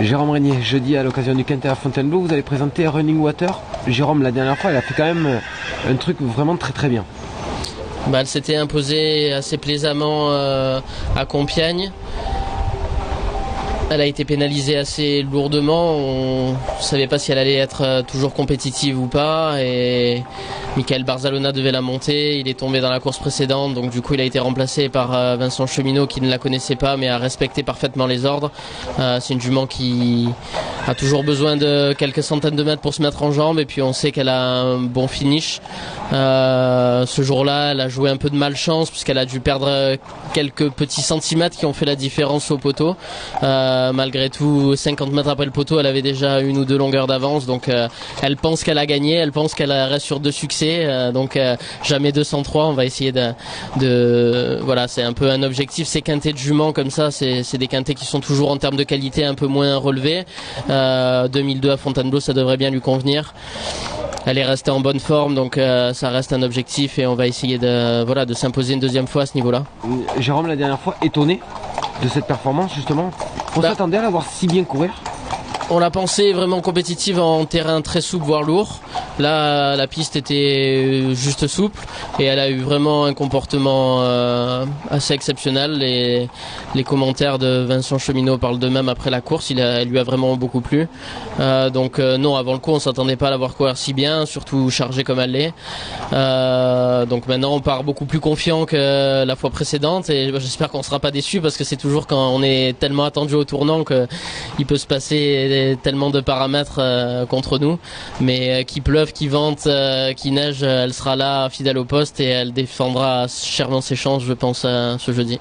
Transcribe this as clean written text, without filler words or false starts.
Jérôme Régnier, jeudi à l'occasion du Quintet à Fontainebleau, vous avez présenté Running Water. Jérôme, la dernière fois, il a fait quand même un truc vraiment très très bien. Elle s'était imposée assez plaisamment à Compiègne. Elle a été pénalisée assez lourdement. On ne savait pas si elle allait être toujours compétitive ou pas. Et Michael Barzalona devait la monter. Il est tombé dans la course précédente. Donc du coup, il a été remplacé par Vincent Cheminot qui ne la connaissait pas mais a respecté parfaitement les ordres. C'est une jument qui a toujours besoin de quelques centaines de mètres pour se mettre en jambes. Et puis on sait qu'elle a un bon finish. Ce jour-là, elle a joué un peu de malchance puisqu'elle a dû perdre quelques petits centimètres qui ont fait la différence au poteau. Malgré tout, 50 mètres après le poteau, elle avait déjà une ou deux longueurs d'avance, donc elle pense qu'elle a gagné, elle pense qu'elle reste sur 2 succès, donc jamais 203. On va essayer voilà, c'est un peu un objectif. Ces quintets de juments comme ça, c'est des quintets qui sont toujours en termes de qualité un peu moins relevés. 2002 à Fontainebleau, ça devrait bien lui convenir. Elle est restée en bonne forme, donc ça reste un objectif et on va essayer de s'imposer une deuxième fois à ce niveau-là. Jérôme, la dernière fois, étonné de cette performance justement. On s'attendait à la voir si bien courir. On l'a pensé vraiment compétitive en terrain très souple voire lourd. Là, la piste était juste souple et elle a eu vraiment un comportement assez exceptionnel. Les commentaires de Vincent Cheminot parlent d'eux-mêmes après la course. Elle lui a vraiment beaucoup plu. Non, avant le coup, on s'attendait pas à la voir courir si bien, surtout chargée comme elle l'est. Donc maintenant, on part beaucoup plus confiant que la fois précédente et j'espère qu'on sera pas déçus parce que c'est toujours quand on est tellement attendu au tournant qu'il peut se passer tellement de paramètres contre nous, mais qu'il pleuve, qu'il vente, qu'il neige, elle sera là fidèle au poste et elle défendra chèrement ses chances, je pense, ce jeudi.